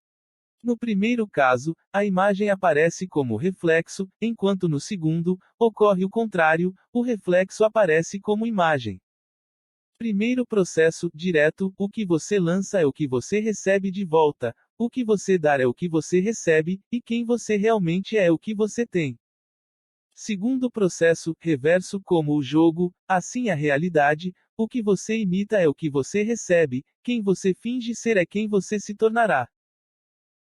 No primeiro caso, a imagem aparece como reflexo, enquanto no segundo, ocorre o contrário, o reflexo aparece como imagem. Primeiro processo, direto, o que você lança é o que você recebe de volta, o que você dá é o que você recebe, e quem você realmente é o que você tem. Segundo processo, reverso, como o jogo, assim a realidade, o que você imita é o que você recebe, quem você finge ser é quem você se tornará.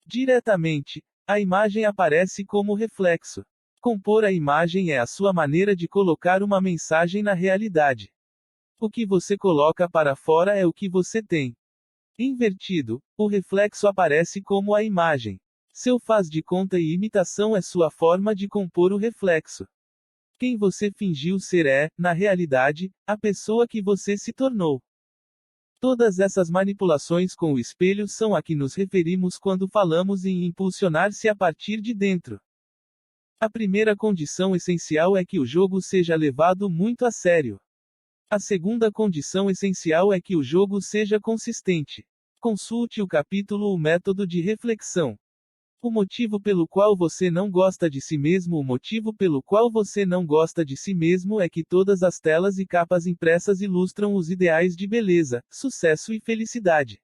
Diretamente, a imagem aparece como reflexo. Compor a imagem é a sua maneira de colocar uma mensagem na realidade. O que você coloca para fora é o que você tem. Invertido, o reflexo aparece como a imagem. Seu faz de conta e imitação é sua forma de compor o reflexo. Quem você fingiu ser é, na realidade, a pessoa que você se tornou. Todas essas manipulações com o espelho são a que nos referimos quando falamos em impulsionar-se a partir de dentro. A primeira condição essencial é que o jogo seja levado muito a sério. A segunda condição essencial é que o jogo seja consistente. Consulte o capítulo O Método de Reflexão. O motivo pelo qual você não gosta de si mesmo. O motivo pelo qual você não gosta de si mesmo é que todas as telas e capas impressas ilustram os ideais de beleza, sucesso e felicidade.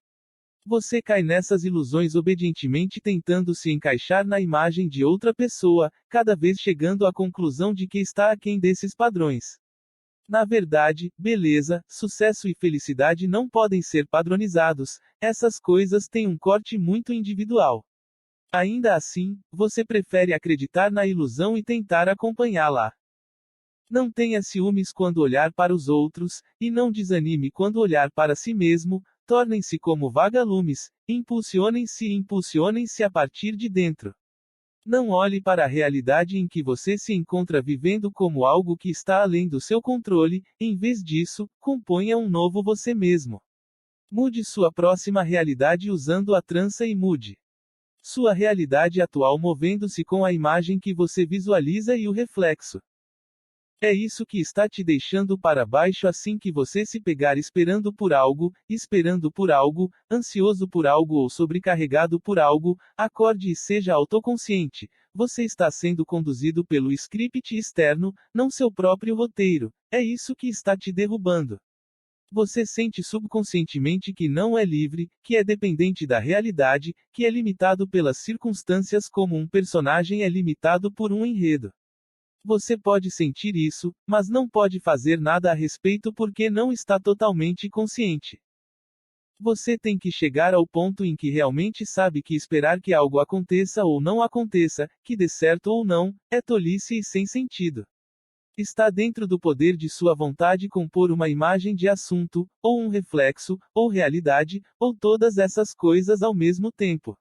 Você cai nessas ilusões obedientemente tentando se encaixar na imagem de outra pessoa, cada vez chegando à conclusão de que está aquém desses padrões. Na verdade, beleza, sucesso e felicidade não podem ser padronizados, essas coisas têm um corte muito individual. Ainda assim, você prefere acreditar na ilusão e tentar acompanhá-la. Não tenha ciúmes quando olhar para os outros, e não desanime quando olhar para si mesmo, tornem-se como vagalumes, impulsionem-se a partir de dentro. Não olhe para a realidade em que você se encontra vivendo como algo que está além do seu controle, em vez disso, componha um novo você mesmo. Mude sua próxima realidade usando a trança e mude sua realidade atual movendo-se com a imagem que você visualiza e o reflexo. É isso que está te deixando para baixo assim que você se pegar esperando por algo, ansioso por algo ou sobrecarregado por algo, acorde e seja autoconsciente. Você está sendo conduzido pelo script externo, não seu próprio roteiro. É isso que está te derrubando. Você sente subconscientemente que não é livre, que é dependente da realidade, que é limitado pelas circunstâncias como um personagem é limitado por um enredo. Você pode sentir isso, mas não pode fazer nada a respeito porque não está totalmente consciente. Você tem que chegar ao ponto em que realmente sabe que esperar que algo aconteça ou não aconteça, que dê certo ou não, é tolice e sem sentido. Está dentro do poder de sua vontade compor uma imagem de assunto, ou um reflexo, ou realidade, ou todas essas coisas ao mesmo tempo.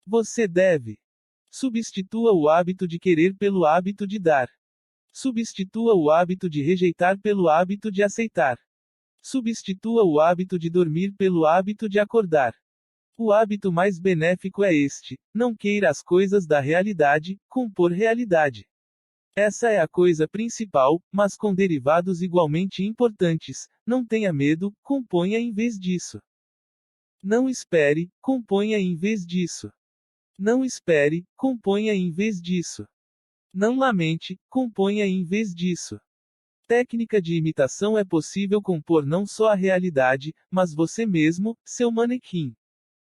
Você deve. Substitua o hábito de querer pelo hábito de dar. Substitua o hábito de rejeitar pelo hábito de aceitar. Substitua o hábito de dormir pelo hábito de acordar. O hábito mais benéfico é este: não queira as coisas da realidade, compor realidade. Essa é a coisa principal, mas com derivados igualmente importantes. Não tenha medo, componha em vez disso. Não espere, componha em vez disso. Não espere, componha em vez disso. Não lamente, componha em vez disso. Técnica de imitação é possível compor não só a realidade, mas você mesmo, seu manequim.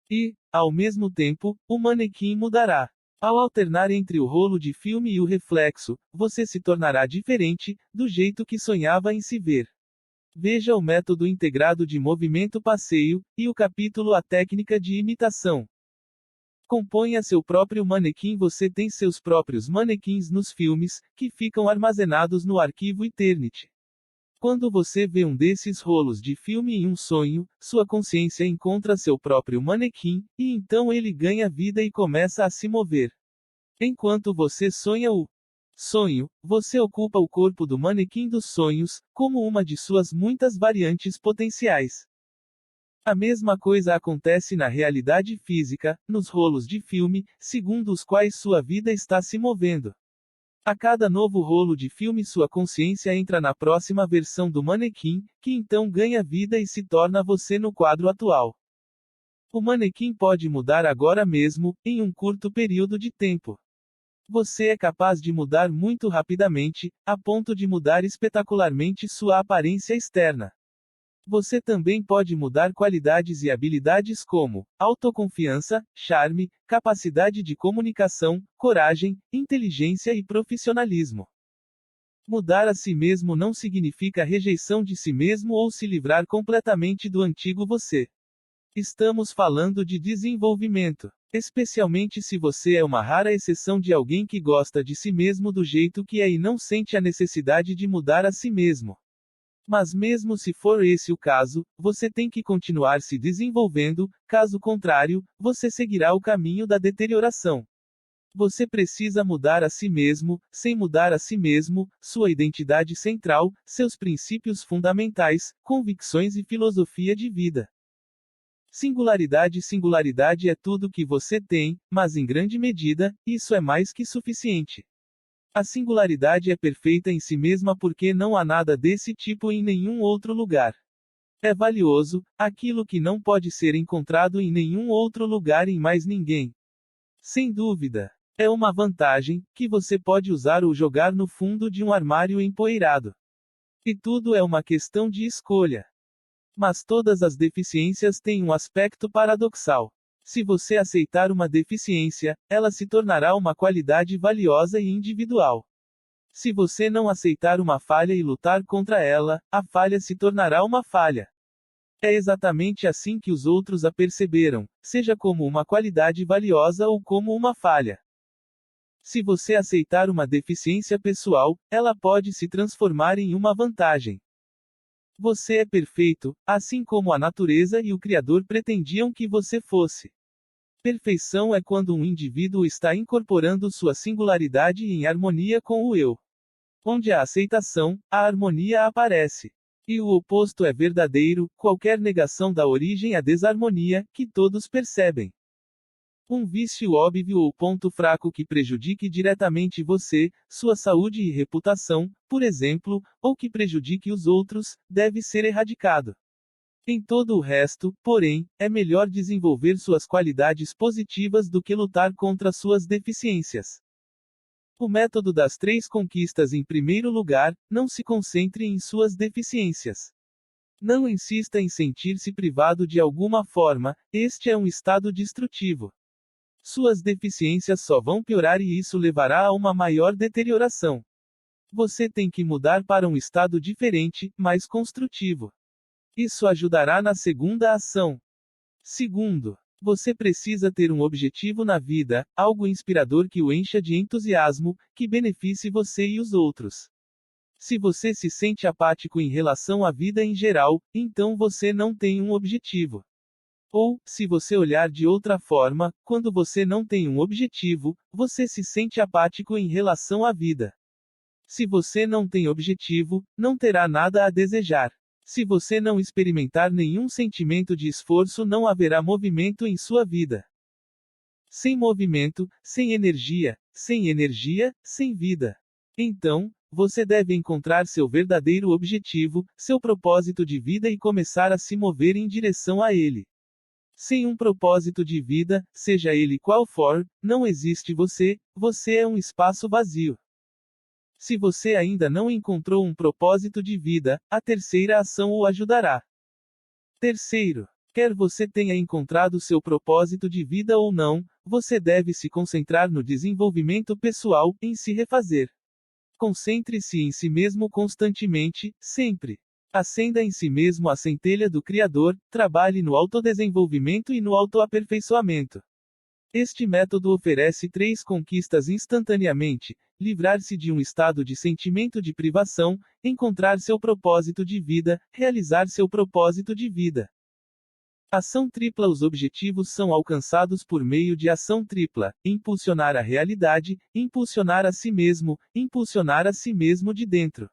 E, ao mesmo tempo, o manequim mudará. Ao alternar entre o rolo de filme e o reflexo, você se tornará diferente, do jeito que sonhava em se ver. Veja o método integrado de movimento passeio, e o capítulo A técnica de imitação. Componha seu próprio manequim. Você tem seus próprios manequins nos filmes, que ficam armazenados no arquivo Eternity. Quando você vê um desses rolos de filme em um sonho, sua consciência encontra seu próprio manequim, e então ele ganha vida e começa a se mover. Enquanto você sonha o sonho, você ocupa o corpo do manequim dos sonhos, como uma de suas muitas variantes potenciais. A mesma coisa acontece na realidade física, nos rolos de filme, segundo os quais sua vida está se movendo. A cada novo rolo de filme sua consciência entra na próxima versão do manequim, que então ganha vida e se torna você no quadro atual. O manequim pode mudar agora mesmo, em um curto período de tempo. Você é capaz de mudar muito rapidamente, a ponto de mudar espetacularmente sua aparência externa. Você também pode mudar qualidades e habilidades como autoconfiança, charme, capacidade de comunicação, coragem, inteligência e profissionalismo. Mudar a si mesmo não significa rejeição de si mesmo ou se livrar completamente do antigo você. Estamos falando de desenvolvimento. Especialmente se você é uma rara exceção de alguém que gosta de si mesmo do jeito que é e não sente a necessidade de mudar a si mesmo. Mas mesmo se for esse o caso, você tem que continuar se desenvolvendo, caso contrário, você seguirá o caminho da deterioração. Você precisa mudar a si mesmo, sem mudar a si mesmo, sua identidade central, seus princípios fundamentais, convicções e filosofia de vida. Singularidade é tudo que você tem, mas em grande medida, isso é mais que suficiente. A singularidade é perfeita em si mesma porque não há nada desse tipo em nenhum outro lugar. É valioso, aquilo que não pode ser encontrado em nenhum outro lugar em mais ninguém. Sem dúvida. É uma vantagem, que você pode usar ou jogar no fundo de um armário empoeirado. E tudo é uma questão de escolha. Mas todas as deficiências têm um aspecto paradoxal. Se você aceitar uma deficiência, ela se tornará uma qualidade valiosa e individual. Se você não aceitar uma falha e lutar contra ela, a falha se tornará uma falha. É exatamente assim que os outros a perceberam, seja como uma qualidade valiosa ou como uma falha. Se você aceitar uma deficiência pessoal, ela pode se transformar em uma vantagem. Você é perfeito, assim como a natureza e o Criador pretendiam que você fosse. Perfeição é quando um indivíduo está incorporando sua singularidade em harmonia com o eu. Onde há aceitação, a harmonia aparece. E o oposto é verdadeiro, qualquer negação dá origem à desarmonia, que todos percebem. Um vício óbvio ou ponto fraco que prejudique diretamente você, sua saúde e reputação, por exemplo, ou que prejudique os outros, deve ser erradicado. Em todo o resto, porém, é melhor desenvolver suas qualidades positivas do que lutar contra suas deficiências. O método das 3 conquistas em primeiro lugar, não se concentre em suas deficiências. Não insista em sentir-se privado de alguma forma, este é um estado destrutivo. Suas deficiências só vão piorar e isso levará a uma maior deterioração. Você tem que mudar para um estado diferente, mais construtivo. Isso ajudará na segunda ação. Segundo, você precisa ter um objetivo na vida, algo inspirador que o encha de entusiasmo, que beneficie você e os outros. Se você se sente apático em relação à vida em geral, então você não tem um objetivo. Ou, se você olhar de outra forma, quando você não tem um objetivo, você se sente apático em relação à vida. Se você não tem objetivo, não terá nada a desejar. Se você não experimentar nenhum sentimento de esforço, não haverá movimento em sua vida. Sem movimento, sem energia, sem vida. Então, você deve encontrar seu verdadeiro objetivo, seu propósito de vida e começar a se mover em direção a ele. Sem um propósito de vida, seja ele qual for, não existe você, você é um espaço vazio. Se você ainda não encontrou um propósito de vida, a terceira ação o ajudará. Terceiro, quer você tenha encontrado seu propósito de vida ou não, você deve se concentrar no desenvolvimento pessoal, em se refazer. Concentre-se em si mesmo constantemente, sempre. Acenda em si mesmo a centelha do Criador, trabalhe no autodesenvolvimento e no autoaperfeiçoamento. Este método oferece 3 conquistas instantaneamente: livrar-se de um estado de sentimento de privação, encontrar seu propósito de vida, realizar seu propósito de vida. Ação tripla. Os objetivos são alcançados por meio de ação tripla: impulsionar a realidade, impulsionar a si mesmo de dentro.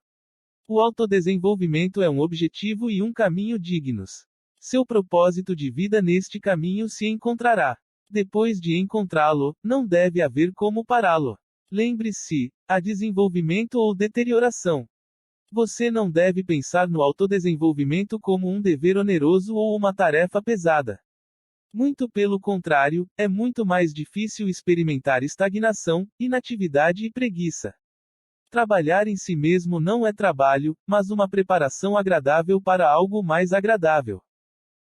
O autodesenvolvimento é um objetivo e um caminho dignos. Seu propósito de vida neste caminho se encontrará. Depois de encontrá-lo, não deve haver como pará-lo. Lembre-se, há desenvolvimento ou deterioração. Você não deve pensar no autodesenvolvimento como um dever oneroso ou uma tarefa pesada. Muito pelo contrário, é muito mais difícil experimentar estagnação, inatividade e preguiça. Trabalhar em si mesmo não é trabalho, mas uma preparação agradável para algo mais agradável.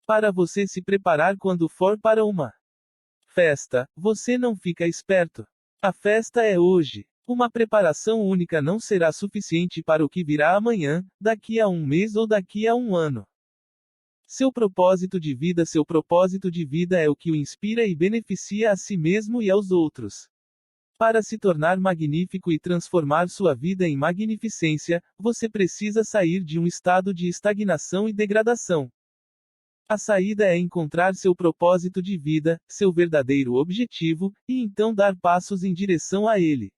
Para você se preparar quando for para uma festa, você não fica esperto. A festa é hoje. Uma preparação única não será suficiente para o que virá amanhã, daqui a um mês ou daqui a um ano. Seu propósito de vida é o que o inspira e beneficia a si mesmo e aos outros. Para se tornar magnífico e transformar sua vida em magnificência, você precisa sair de um estado de estagnação e degradação. A saída é encontrar seu propósito de vida, seu verdadeiro objetivo, e então dar passos em direção a ele.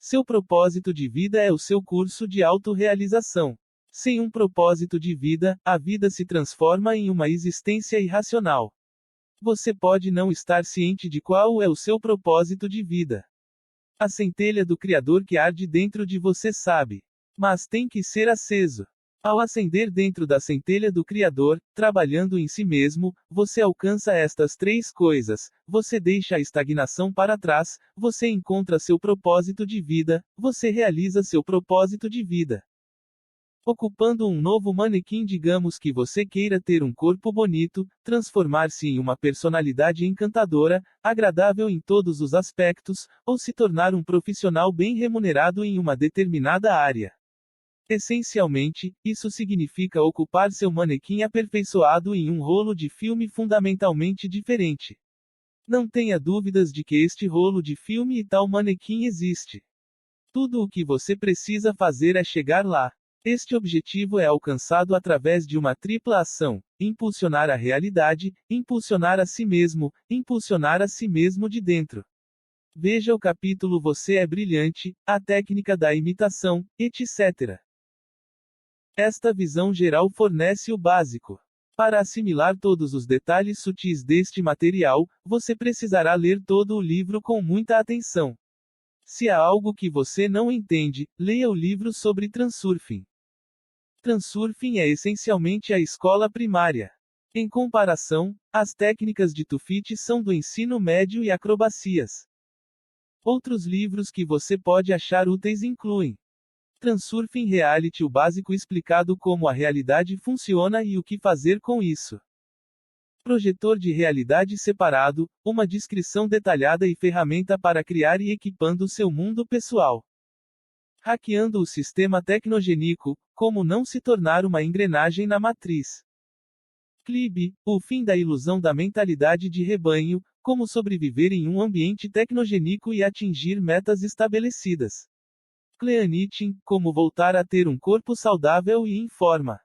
Seu propósito de vida é o seu curso de autorrealização. Sem um propósito de vida, a vida se transforma em uma existência irracional. Você pode não estar ciente de qual é o seu propósito de vida. A centelha do Criador que arde dentro de você sabe. Mas tem que ser aceso. Ao acender dentro da centelha do Criador, trabalhando em si mesmo, você alcança estas três coisas: você deixa a estagnação para trás, você encontra seu propósito de vida, você realiza seu propósito de vida. Ocupando um novo manequim, digamos que você queira ter um corpo bonito, transformar-se em uma personalidade encantadora, agradável em todos os aspectos, ou se tornar um profissional bem remunerado em uma determinada área. Essencialmente, isso significa ocupar seu manequim aperfeiçoado em um rolo de filme fundamentalmente diferente. Não tenha dúvidas de que este rolo de filme e tal manequim existe. Tudo o que você precisa fazer é chegar lá. Este objetivo é alcançado através de uma tripla ação: impulsionar a realidade, impulsionar a si mesmo de dentro. Veja o capítulo Você é Brilhante, a técnica da imitação, etc. Esta visão geral fornece o básico. Para assimilar todos os detalhes sutis deste material, você precisará ler todo o livro com muita atenção. Se há algo que você não entende, leia o livro sobre Transurfing. Transurfing é essencialmente a escola primária. Em comparação, as técnicas de Tufite são do ensino médio e acrobacias. Outros livros que você pode achar úteis incluem Transurfing Reality, o básico explicado como a realidade funciona e o que fazer com isso. Projetor de realidade separado, uma descrição detalhada e ferramenta para criar e equipando seu mundo pessoal. Hackeando o sistema tecnogênico, como não se tornar uma engrenagem na matriz. CLIB, o fim da ilusão da mentalidade de rebanho, como sobreviver em um ambiente tecnogênico e atingir metas estabelecidas. Cleanitin, como voltar a ter um corpo saudável e em forma.